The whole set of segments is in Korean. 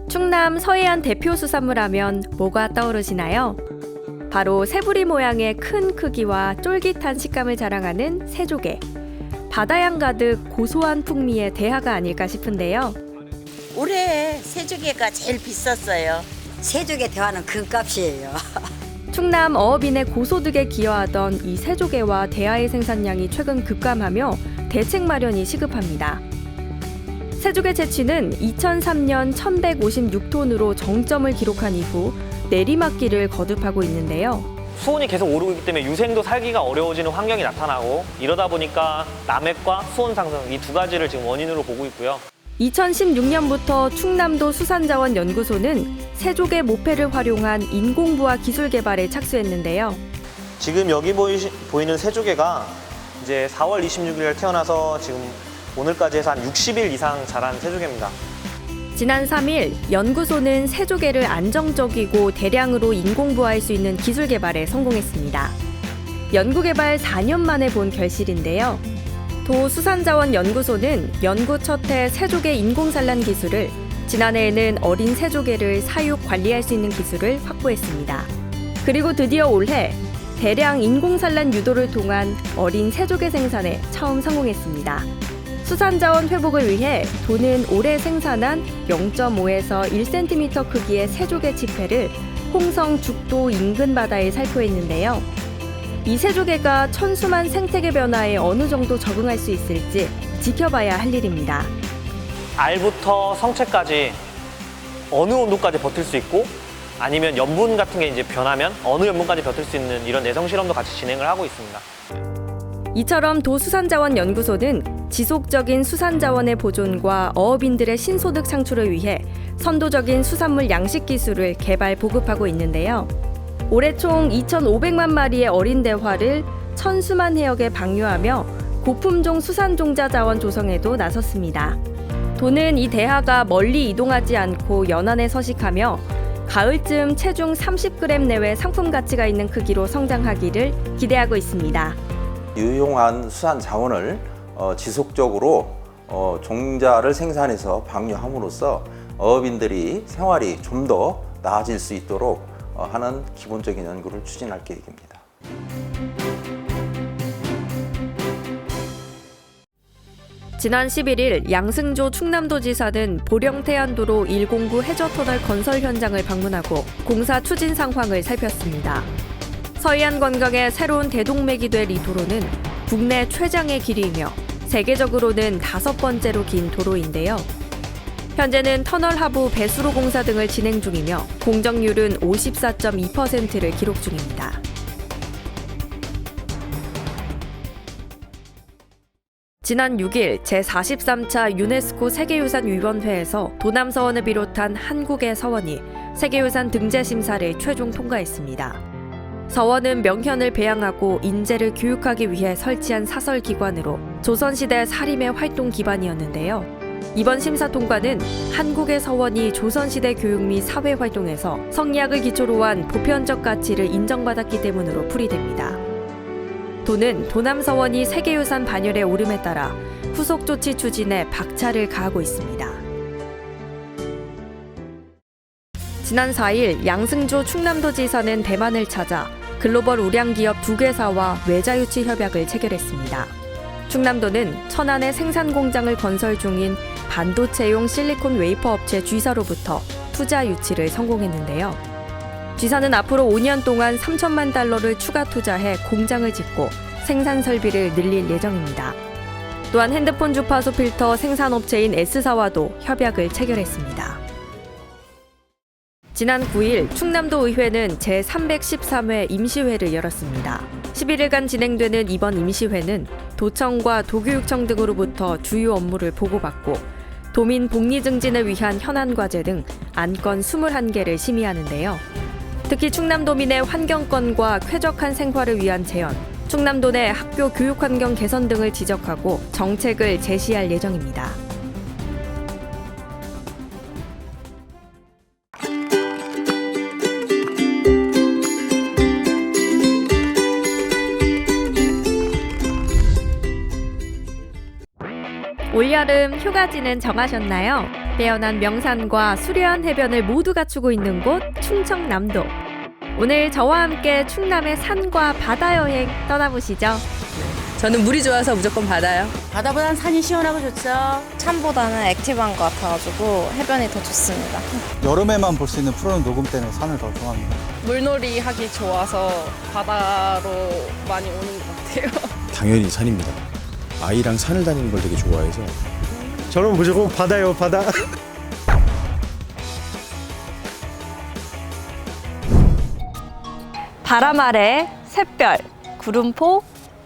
충남 서해안 대표 수산물 하면 뭐가 떠오르시나요? 바로 새부리 모양의 큰 크기와 쫄깃한 식감을 자랑하는 새조개. 바다향 가득 고소한 풍미의 대하가 아닐까 싶은데요. 올해 새조개가 제일 비쌌어요. 새조개 대화는 금값이에요. 충남 어업인의 고소득에 기여하던 이 새조개와 대하의 생산량이 최근 급감하며 대책 마련이 시급합니다. 새조개 채취는 2003년 1156톤으로 정점을 기록한 이후 내리막길을 거듭하고 있는데요. 수온이 계속 오르고 있기 때문에 유생도 살기가 어려워지는 환경이 나타나고 이러다 보니까 남획과 수온 상승 이 두 가지를 지금 원인으로 보고 있고요. 2016년부터 충남도 수산자원연구소는 새조개 모패를 활용한 인공부화 기술 개발에 착수했는데요. 지금 여기 보이는 새조개가 이제 4월 26일 태어나서 지금 오늘까지 해서 한 60일 이상 자란 새조개입니다. 지난 3일 연구소는 새조개를 안정적이고 대량으로 인공부화할 수 있는 기술 개발에 성공했습니다. 연구개발 4년 만에 본 결실인데요. 도수산자원연구소는 연구 첫해 새조개 인공산란 기술을, 지난해에는 어린 새조개를 사육 관리할 수 있는 기술을 확보했습니다. 그리고 드디어 올해 대량 인공산란 유도를 통한 어린 새조개 생산에 처음 성공했습니다. 수산자원 회복을 위해 도는 올해 생산한 0.5에서 1cm 크기의 새조개 지폐를 홍성 죽도 인근 바다에 살포했는데요. 이 새조개가 천수만 생태계 변화에 어느 정도 적응할 수 있을지 지켜봐야 할 일입니다. 알부터 성체까지 어느 온도까지 버틸 수 있고 아니면 염분 같은 게 이제 변하면 어느 염분까지 버틸 수 있는 이런 내성 실험도 같이 진행을 하고 있습니다. 이처럼 도수산자원연구소는 지속적인 수산자원의 보존과 어업인들의 신소득 창출을 위해 선도적인 수산물 양식 기술을 개발 보급하고 있는데요. 올해 총 2,500만 마리의 어린 대화를 천수만 해역에 방류하며 고품종 수산종자 자원 조성에도 나섰습니다. 도는 이 대하가 멀리 이동하지 않고 연안에 서식하며 가을쯤 체중 30g 내외 상품 가치가 있는 크기로 성장하기를 기대하고 있습니다. 유용한 수산 자원을 지속적으로 종자를 생산해서 방류함으로써 어업인들이 생활이 좀 더 나아질 수 있도록 하는 기본적인 연구를 추진할 계획입니다. 지난 11일 양승조 충남도지사는 보령태안도로 109 해저터널 건설 현장을 방문하고 공사 추진 상황을 살폈습니다. 서해안 관광의 새로운 대동맥이 될 이 도로는 국내 최장의 길이이며 세계적으로는 5번째로 긴 도로인데요. 현재는 터널 하부 배수로 공사 등을 진행 중이며 공정률은 54.2%를 기록 중입니다. 지난 6일 제43차 유네스코 세계유산위원회에서 도남서원을 비롯한 한국의 서원이 세계유산 등재 심사를 최종 통과했습니다. 서원은 명현을 배양하고 인재를 교육하기 위해 설치한 사설기관으로 조선시대 사림의 활동 기반이었는데요. 이번 심사 통과는 한국의 서원이 조선시대 교육 및 사회활동에서 성리학을 기초로 한 보편적 가치를 인정받았기 때문으로 풀이됩니다. 도는 도남서원이 세계유산 반열에 오름에 따라 후속 조치 추진에 박차를 가하고 있습니다. 지난 4일 양승조 충남도지사는 대만을 찾아 글로벌 우량기업 2개사와 외자유치 협약을 체결했습니다. 충남도는 천안에 생산 공장을 건설 중인 반도체용 실리콘 웨이퍼 업체 G사로부터 투자 유치를 성공했는데요. G사는 앞으로 5년 동안 3천만 달러를 추가 투자해 공장을 짓고 생산 설비를 늘릴 예정입니다. 또한 핸드폰 주파수 필터 생산업체인 S사와도 협약을 체결했습니다. 지난 9일 충남도 의회는 제313회 임시회를 열었습니다. 11일간 진행되는 이번 임시회는 도청과 도교육청 등으로부터 주요 업무를 보고받고 도민 복리 증진을 위한 현안 과제 등 안건 21개를 심의하는데요. 특히 충남도민의 환경권과 쾌적한 생활을 위한 제언, 충남도 내 학교 교육 환경 개선 등을 지적하고 정책을 제시할 예정입니다. 올여름 휴가지는 정하셨나요? 빼어난 명산과 수려한 해변을 모두 갖추고 있는 곳 충청남도. 오늘 저와 함께 충남의 산과 바다 여행 떠나보시죠. 저는 물이 좋아서 무조건 바다요. 바다보단 산이 시원하고 좋죠. 산보다는 액티브한 것 같아가지고 해변이 더 좋습니다. 여름에만 볼 수 있는 푸른 녹음 때문에 산을 더 좋아합니다. 물놀이 하기 좋아서 바다로 많이 오는 것 같아요. 당연히 산입니다. 아이랑 산을 다니는 걸 되게 좋아해서. 저는 무조건 바다요, 바다. 바람 아래 샛별, 구름포,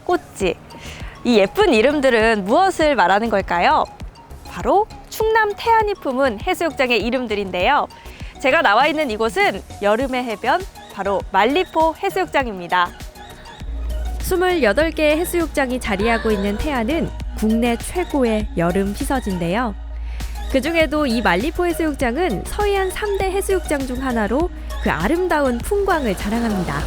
꽃지. 이 예쁜 이름들은 무엇을 말하는 걸까요? 바로 충남 태안이 품은 해수욕장의 이름들인데요. 제가 나와 있는 이곳은 여름의 해변, 바로 말리포 해수욕장입니다. 28개의 해수욕장이 자리하고 있는 태안은 국내 최고의 여름 피서지인데요. 그중에도 이 말리포 해수욕장은 서해안 3대 해수욕장 중 하나로 그 아름다운 풍광을 자랑합니다.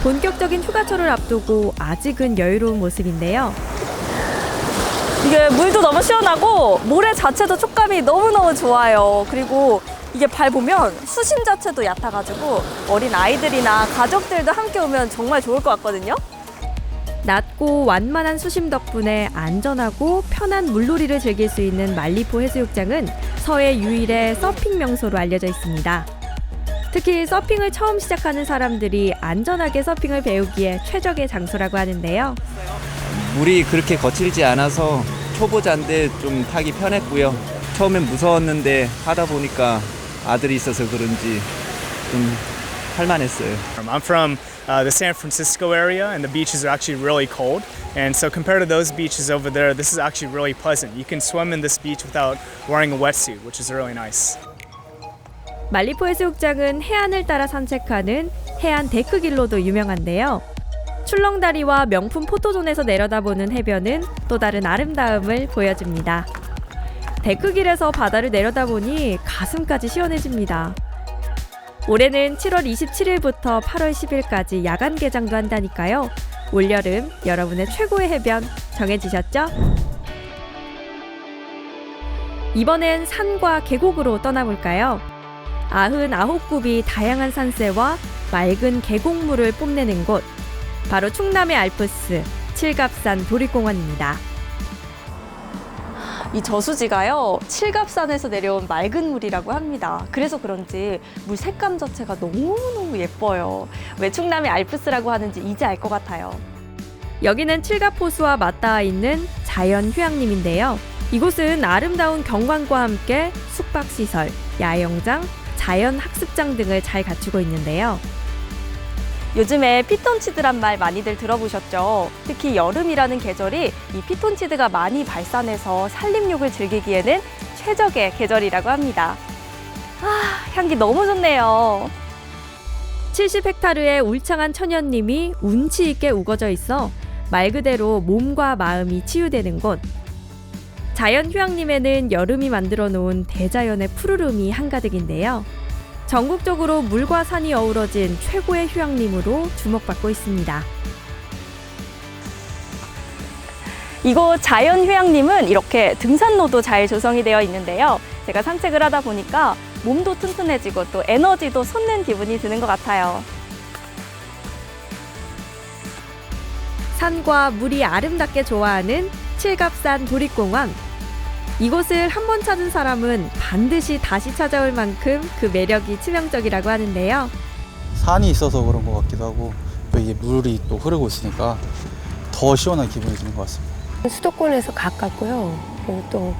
본격적인 휴가철을 앞두고 아직은 여유로운 모습인데요. 이게 물도 너무 시원하고 모래 자체도 촉감이 너무너무 좋아요. 그리고 이게 발 보면 수심 자체도 얕아가지고 어린 아이들이나 가족들도 함께 오면 정말 좋을 것 같거든요. 낮고 완만한 수심 덕분에 안전하고 편한 물놀이를 즐길 수 있는 말리포 해수욕장은 서해 유일의 서핑 명소로 알려져 있습니다. 특히 서핑을 처음 시작하는 사람들이 안전하게 서핑을 배우기에 최적의 장소라고 하는데요. 물이 그렇게 거칠지 않아서 초보자인데 좀 타기 편했고요. 처음엔 무서웠는데 하다 보니까 아들이 있어서 그런지 좀 할만했어요. I'm from the San Francisco area, and the beaches are actually really cold. And so compared to those beaches over there, this is actually really pleasant. You can swim in this beach without wearing a wetsuit, which is really nice. 말리포 해수욕장은 해안을 따라 산책하는 해안 데크길로도 유명한데요. 출렁다리와 명품 포토존에서 내려다보는 해변은 또 다른 아름다움을 보여줍니다. 데크길에서 바다를 내려다보니 가슴까지 시원해집니다. 올해는 7월 27일부터 8월 10일까지 야간 개장도 한다니까요. 올여름 여러분의 최고의 해변 정해지셨죠? 이번엔 산과 계곡으로 떠나볼까요? 99굽이 다양한 산세와 맑은 계곡물을 뽐내는 곳, 바로 충남의 알프스 칠갑산 도립공원입니다. 이 저수지가요, 칠갑산에서 내려온 맑은 물이라고 합니다. 그래서 그런지 물 색감 자체가 너무너무 예뻐요. 왜 충남의 알프스라고 하는지 이제 알 것 같아요. 여기는 칠갑호수와 맞닿아 있는 자연휴양림인데요. 이곳은 아름다운 경관과 함께 숙박시설, 야영장, 자연학습장 등을 잘 갖추고 있는데요. 요즘에 피톤치드란 말 많이들 들어보셨죠? 특히 여름이라는 계절이 이 피톤치드가 많이 발산해서 산림욕을 즐기기에는 최적의 계절이라고 합니다. 향기 너무 좋네요. 70헥타르의 울창한 천연님이 운치 있게 우거져 있어 말 그대로 몸과 마음이 치유되는 곳. 자연휴양림에는 여름이 만들어 놓은 대자연의 푸르름이 한가득인데요. 전국적으로 물과 산이 어우러진 최고의 휴양림으로 주목받고 있습니다. 이곳 자연휴양림은 이렇게 등산로도 잘 조성이 되어 있는데요. 제가 산책을 하다 보니까 몸도 튼튼해지고 또 에너지도 솟는 기분이 드는 것 같아요. 산과 물이 아름답게 좋아하는 칠갑산 도립공원. 이곳을 한 번 찾은 사람은 반드시 다시 찾아올 만큼 그 매력이 치명적이라고 하는데요. 산이 있어서 그런 것 같기도 하고 또 이게 물이 또 흐르고 있으니까 더 시원한 기분이 드는 것 같습니다. 수도권에서 가깝고요. 그리고 또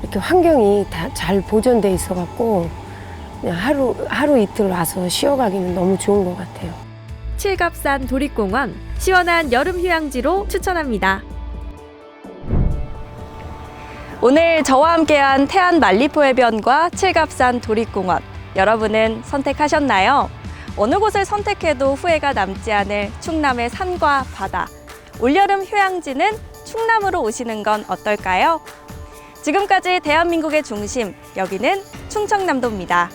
이렇게 환경이 다 잘 보존돼 있어갖고 그냥 하루 이틀 와서 쉬어가기는 너무 좋은 것 같아요. 칠갑산 도립공원, 시원한 여름 휴양지로 추천합니다. 오늘 저와 함께한 태안 말리포 해변과 칠갑산 도립공원, 여러분은 선택하셨나요? 어느 곳을 선택해도 후회가 남지 않을 충남의 산과 바다. 올여름 휴양지는 충남으로 오시는 건 어떨까요? 지금까지 대한민국의 중심, 여기는 충청남도입니다.